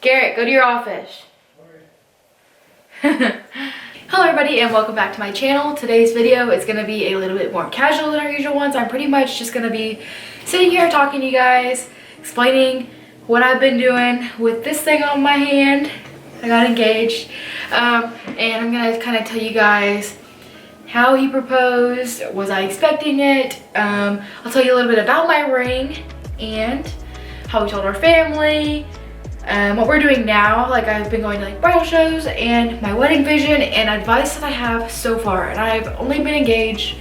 Garrett, go to your office. Hello everybody and welcome back to my channel. Today's video is going to be a little bit more casual than our usual ones. I'm pretty much just going to be sitting here talking to you guys, explaining what I've been doing with this thing on my hand. I got engaged, and I'm going to kind of tell you guys how he proposed, was I expecting it. I'll tell you a little bit about my ring and how we told our family, what we're doing now. Like, I've been going to like bridal shows and my wedding vision and advice that I have so far. And I've only been engaged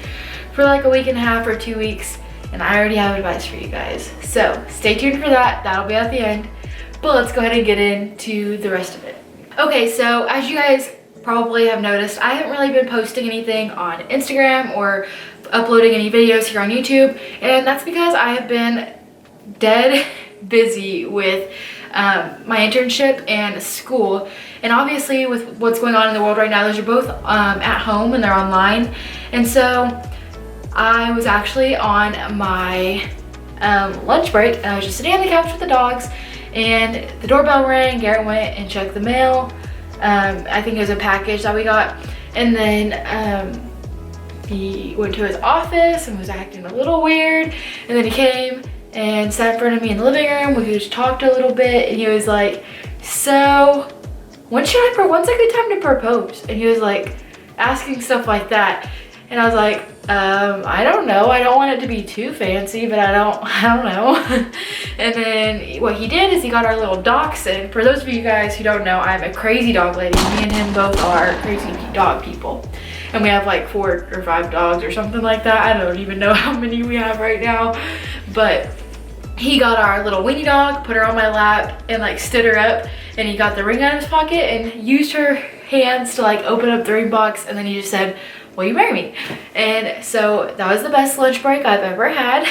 for like a week and a half or 2 weeks, and I already have advice for you guys. So stay tuned for that. That'll be at the end. But let's go ahead and get into the rest of it. Okay, so as you guys probably have noticed, I haven't really been posting anything on Instagram or uploading any videos here on YouTube, and that's because I have been dead busy with my internship and school. And obviously with what's going on in the world right now, those are both at home and they're online. And so I was actually on my lunch break and I was just sitting on the couch with the dogs, and the doorbell rang. Garrett went and checked the mail. I think it was a package that we got, and then he went to his office and was acting a little weird, and then he came and sat in front of me in the living room. We just talked a little bit, and he was like, so when's a good time to propose? And he was like asking stuff like that, and I was like, I don't know. I don't want it to be too fancy, but I don't know. And then what he did is he got our little dachshund. For those of you guys who don't know, I'm a crazy dog lady. Me and him both are crazy dog people. And we have like 4 or 5 dogs or something like that. I don't even know how many we have right now. But he got our little weenie dog, put her on my lap, and like stood her up. And he got the ring out of his pocket and used her hands to like open up the ring box. And then he just said, will you marry me? And so that was the best lunch break I've ever had.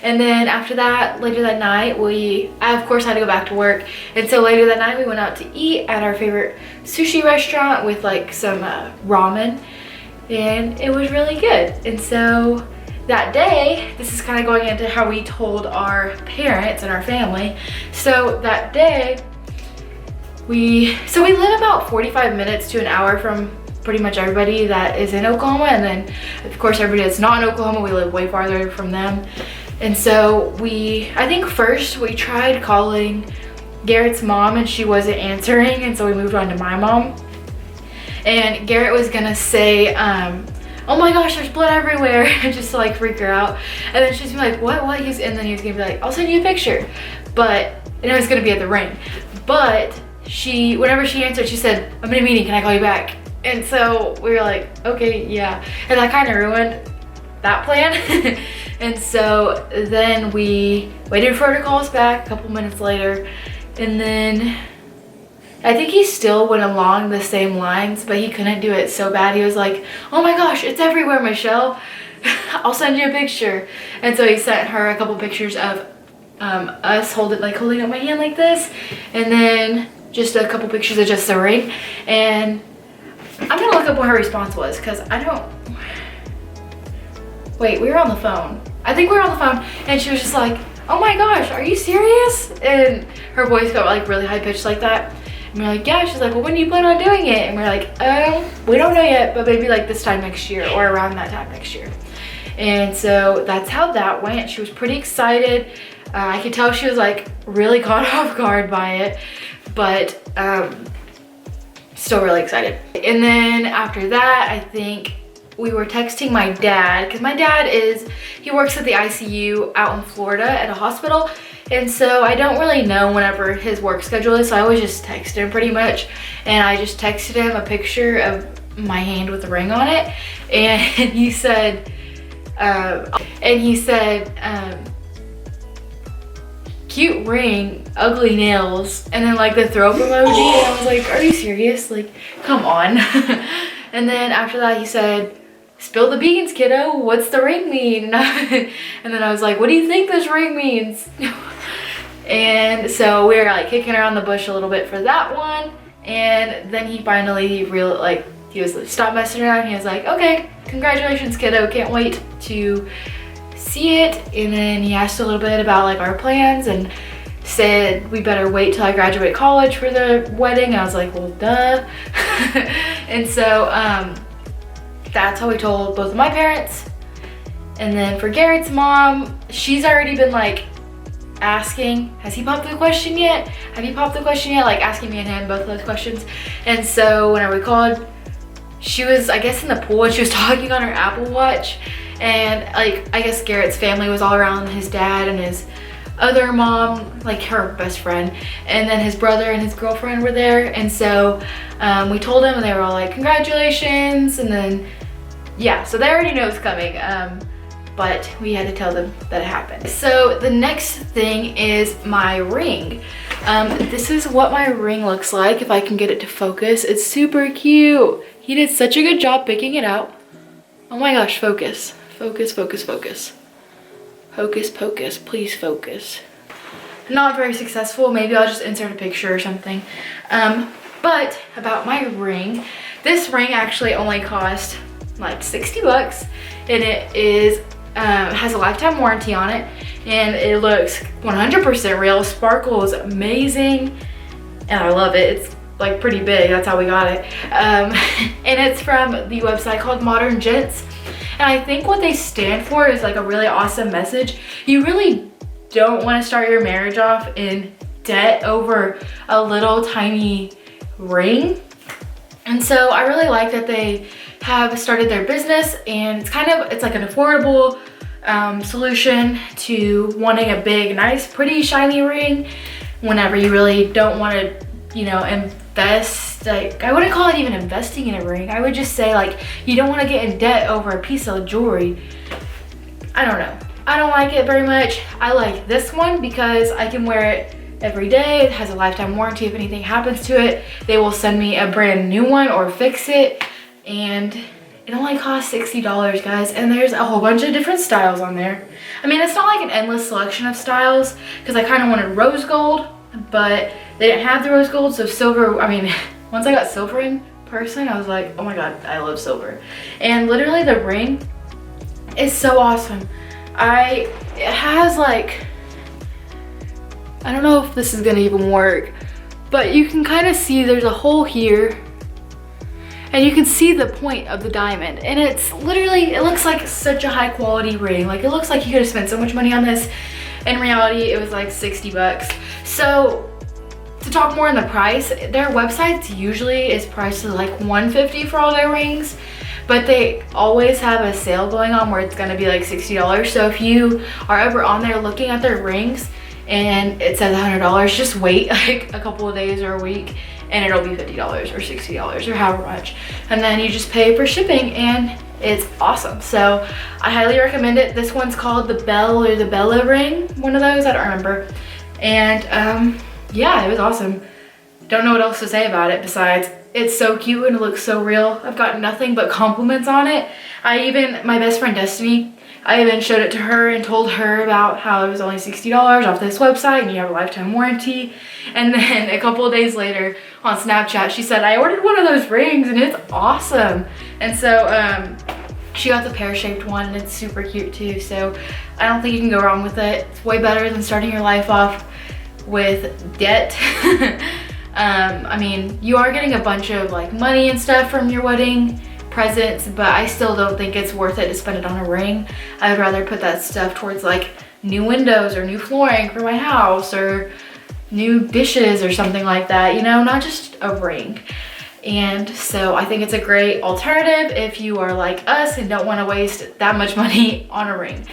And then after that, later that night, I of course had to go back to work. And so later that night we went out to eat at our favorite sushi restaurant with like some ramen, and it was really good. And so that day, this is kind of going into how we told our parents and our family. So that day, we live about 45 minutes to an hour from pretty much everybody that is in Oklahoma, and then of course everybody that's not in Oklahoma, we live way farther from them. And so I think first we tried calling Garrett's mom and she wasn't answering, and so we moved on to my mom. And Garrett was gonna say, oh my gosh, there's blood everywhere, just to like freak her out. And then she's gonna be like, what? And then he was gonna be like, I'll send you a picture. And it was gonna be at the ring. But whenever she answered, she said, I'm in a meeting, can I call you back? And so we were like, okay, yeah. And that kind of ruined that plan. And so then we waited for her to call us back a couple minutes later. And then I think he still went along the same lines, but he couldn't do it so bad. He was like, oh my gosh, it's everywhere, Michelle. I'll send you a picture. And so he sent her a couple pictures of us holding up my hand like this. And then just a couple pictures of just the ring. And I'm gonna look up what her response was, because wait, we were on the phone. I think we were on the phone, and she was just like, oh my gosh, are you serious? And her voice got like really high pitched like that. And we're like, yeah. She's like, well, when do you plan on doing it? And we're like, we don't know yet, but maybe like this time next year or around that time next year. And so that's how that went. She was pretty excited. I could tell she was like really caught off guard by it, but still really excited. And then after that, I think we were texting my dad, because my dad he works at the ICU out in Florida at a hospital. And so I don't really know whenever his work schedule is, so I always just text him pretty much. And I just texted him a picture of my hand with a ring on it. And he said, cute ring, ugly nails, and then like the throw up emoji. And I was like, are you serious? Like, come on. And then after that he said, spill the beans, kiddo, what's the ring mean? And then I was like, what do you think this ring means? And so we were like kicking around the bush a little bit for that one. And then he finally he was like, stop messing around. He was like, okay, congratulations, kiddo, can't wait to see it. And then he asked a little bit about like our plans, and said we better wait till I graduate college for the wedding. And I was like, well, duh. And so that's how we told both of my parents. And then for Garrett's mom, she's already been like asking, has he popped the question yet? Have you popped the question yet? Like asking me and him both of those questions. And so whenever we called, she was, I guess, in the pool and she was talking on her Apple Watch. And like, I guess Garrett's family was all around, his dad and his other mom, like her best friend, and then his brother and his girlfriend were there. And so we told them and they were all like, congratulations. And then, yeah, so they already know it's coming. But we had to tell them that it happened. So the next thing is my ring. This is what my ring looks like, if I can get it to focus. It's super cute. He did such a good job picking it out. Oh my gosh, focus. Focus, focus, focus. Hocus pocus, please focus. Not very successful. Maybe I'll just insert a picture or something. But about my ring, this ring actually only cost like 60 bucks, and it is has a lifetime warranty on it, and it looks 100% real. Sparkle is amazing, and I love it. It's like pretty big, that's how we got it. And it's from the website called Modern Gents. And I think what they stand for is like a really awesome message. You really don't want to start your marriage off in debt over a little tiny ring. And so I really like that they have started their business, and it's like an affordable solution to wanting a big, nice, pretty shiny ring whenever you really don't want to, you know, invest. Like, I wouldn't call it even investing in a ring. I would just say like, you don't want to get in debt over a piece of jewelry. I don't know. I don't like it very much. I like this one because I can wear it every day. It has a lifetime warranty. If anything happens to it, they will send me a brand new one or fix it. And it only costs $60, guys. And there's a whole bunch of different styles on there. I mean, it's not like an endless selection of styles because I kind of wanted rose gold, but they didn't have the rose gold. So silver, I mean, once I got silver in person, I was like, oh my God, I love silver. And literally the ring is so awesome. It has like, I don't know if this is gonna even work, but you can kind of see there's a hole here and you can see the point of the diamond, and it's literally, it looks like such a high quality ring. Like, it looks like you could have spent so much money on this. In reality, it was like 60 bucks. So to talk more on the price, their website usually is priced at like $150 for all their rings, but they always have a sale going on where it's gonna be like $60. So if you are ever on there looking at their rings and it says $100, just wait like a couple of days or a week and it'll be $50 or $60 or however much. And then you just pay for shipping and it's awesome. So I highly recommend it. This one's called the Belle or the Bella ring, one of those, I don't remember. And yeah, it was awesome. Don't know what else to say about it besides it's so cute and it looks so real. I've got nothing but compliments on it. My best friend Destiny, I even showed it to her and told her about how it was only $60 off this website and you have a lifetime warranty. And then a couple of days later on Snapchat, she said, I ordered one of those rings and it's awesome. And so she got the pear-shaped one and it's super cute too. So I don't think you can go wrong with it. It's way better than starting your life off with debt. I mean, you are getting a bunch of like money and stuff from your wedding presents, but I still don't think it's worth it to spend it on a ring. I would rather put that stuff towards like new windows or new flooring for my house or new dishes or something like that, you know, not just a ring. And so I think it's a great alternative if you are like us and don't want to waste that much money on a ring.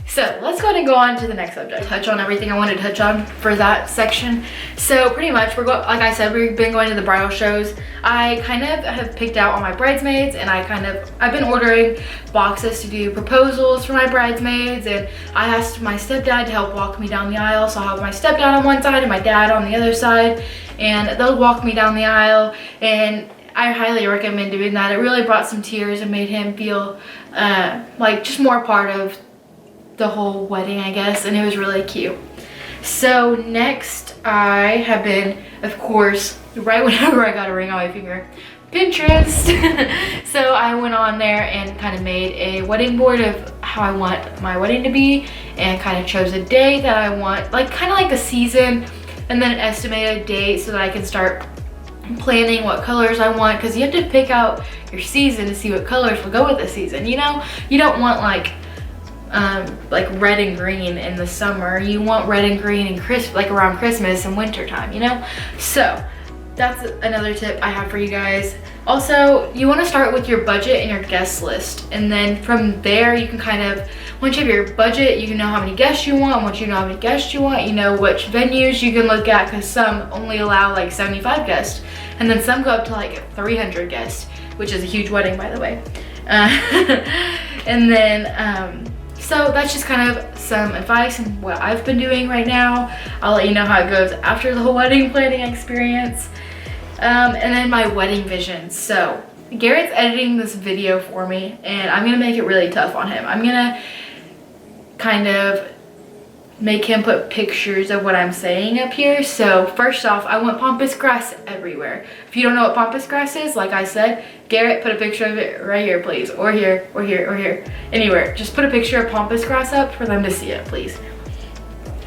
So let's go ahead and go on to the next subject. Touch on everything I wanted to touch on for that section. So pretty much like I said, we've been going to the bridal shows. I kind of have picked out all my bridesmaids and I've been ordering boxes to do proposals for my bridesmaids, and I asked my stepdad to help walk me down the aisle. So I'll have my stepdad on one side and my dad on the other side, and they'll walk me down the aisle, and I highly recommend doing that. It really brought some tears and made him feel like just more part of the whole wedding, I guess, and it was really cute. So next, I have been, of course, right whenever I got a ring on my finger, Pinterest. So I went on there and kind of made a wedding board of how I want my wedding to be and kind of chose a day that I want, like kind of like the season, and then an estimated date so that I can start planning what colors I want, because you have to pick out your season to see what colors will go with the season. You know, you don't want like red and green in the summer. You want red and green and like around Christmas and winter time, you know? So that's another tip I have for you guys. Also, you want to start with your budget and your guest list, and then from there you can kind of, once you have your budget, you can know how many guests you want. Once you know how many guests you want, you know which venues you can look at, because some only allow like 75 guests, and then some go up to like 300 guests, which is a huge wedding, by the way. And then so that's just kind of some advice and what I've been doing right now. I'll let you know how it goes after the whole wedding planning experience. And then my wedding vision. So Garrett's editing this video for me, and I'm gonna make it really tough on him. I'm gonna kind of make him put pictures of what I'm saying up here. So first off, I want pampas grass everywhere. If you don't know what pampas grass is, like I said, Garrett, put a picture of it right here, please, or here, or here, or here, anywhere. Just put a picture of pampas grass up for them to see it, please.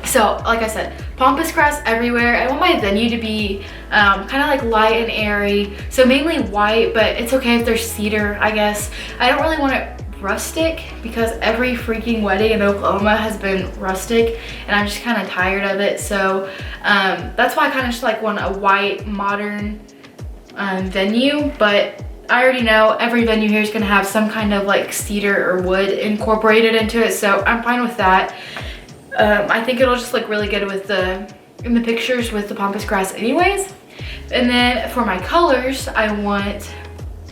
So like I said, pampas grass everywhere. I want my venue to be kind of like light and airy, so mainly white, but it's okay if there's cedar, I guess. I don't really want it rustic, because every freaking wedding in Oklahoma has been rustic, and I'm just kind of tired of it. So that's why I kind of just like want a white, modern venue. But I already know every venue here is going to have some kind of like cedar or wood incorporated into it, so I'm fine with that. I think it'll just look really good with in the pictures with the pampas grass anyways. And then for my colors, I want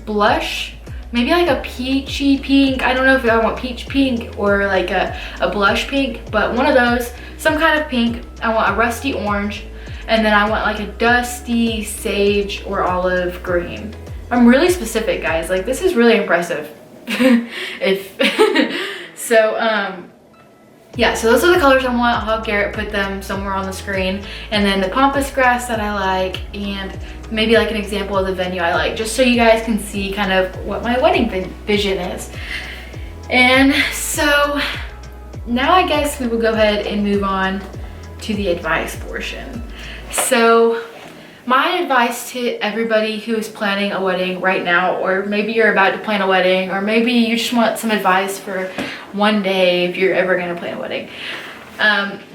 blush, maybe like a peachy pink. I don't know if I want peach pink or like a blush pink, but one of those, some kind of pink. I want a rusty orange, and then I want like a dusty sage or olive green. I'm really specific, guys. Like, this is really impressive. Yeah, so those are the colors I want. I'll have Garrett put them somewhere on the screen. And then the pampas grass that I like, and maybe like an example of the venue I like, just so you guys can see kind of what my wedding vision is. And so now I guess we will go ahead and move on to the advice portion. So my advice to everybody who is planning a wedding right now, or maybe you're about to plan a wedding, or maybe you just want some advice for one day if you're ever going to plan a wedding.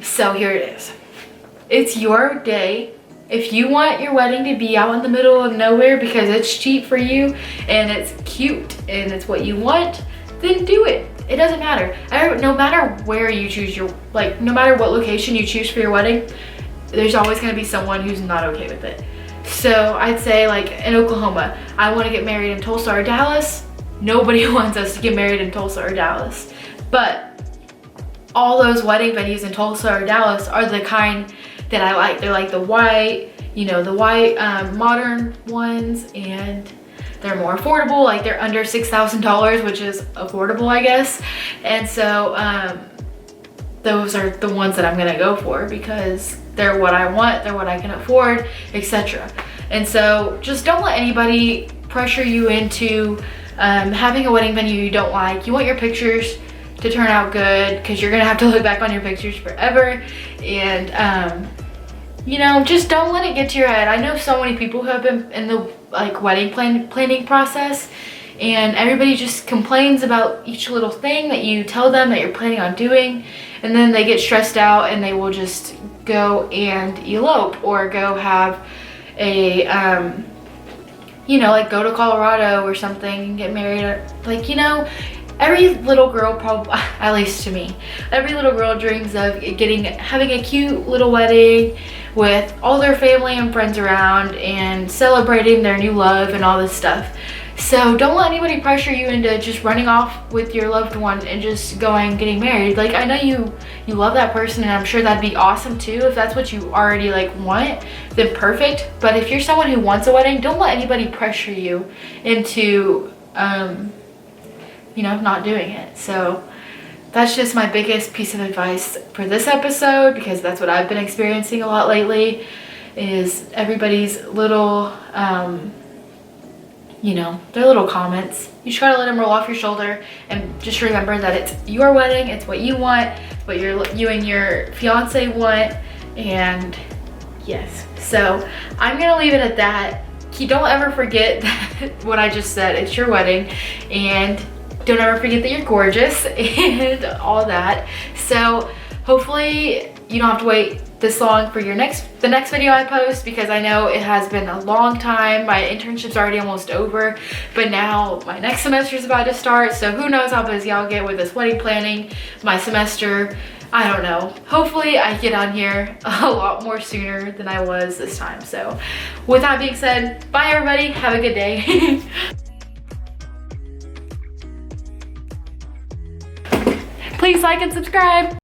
So here it is. It's your day. If you want your wedding to be out in the middle of nowhere because it's cheap for you and it's cute and it's what you want, then do it. It doesn't matter. No matter where you choose no matter what location you choose for your wedding, there's always going to be someone who's not okay with it. So I'd say, like in Oklahoma, I want to get married in Tulsa or Dallas. Nobody wants us to get married in Tulsa or Dallas. But all those wedding venues in Tulsa or Dallas are the kind that I like. They're like the white, modern ones, and they're more affordable. Like, they're under $6,000, which is affordable, I guess. And so those are the ones that I'm gonna go for, because they're what I want, they're what I can afford, etc. And so just don't let anybody pressure you into having a wedding venue you don't like. You want your pictures to turn out good, because you're gonna have to look back on your pictures forever. And just don't let it get to your head. I know so many people who have been in the wedding planning process, and everybody just complains about each little thing that you tell them that you're planning on doing, and then they get stressed out and they will just go and elope, or go have a go to Colorado or something and get married. Every little girl, probably, at least to me, every little girl dreams of having a cute little wedding with all their family and friends around and celebrating their new love and all this stuff. So don't let anybody pressure you into just running off with your loved one and just getting married. Like, I know you love that person, and I'm sure that'd be awesome too. If that's what you already want, then perfect. But if you're someone who wants a wedding, don't let anybody pressure you into not doing it. So that's just my biggest piece of advice for this episode, because that's what I've been experiencing a lot lately, is everybody's little you know, they're little comments. You just gotta let them roll off your shoulder and just remember that it's your wedding, it's what you want, what you and your fiance want, and yes. So I'm gonna leave it at that. Don't ever forget what I just said. It's your wedding, and don't ever forget that you're gorgeous and all that. So hopefully you don't have to wait this long for the next video I post, because I know it has been a long time. My internship's already almost over, but now my next semester is about to start, so who knows how busy I'll get with this wedding planning, my semester. I don't know. Hopefully I get on here a lot more sooner than I was this time. So with that being said, bye everybody, have a good day. Please like and subscribe.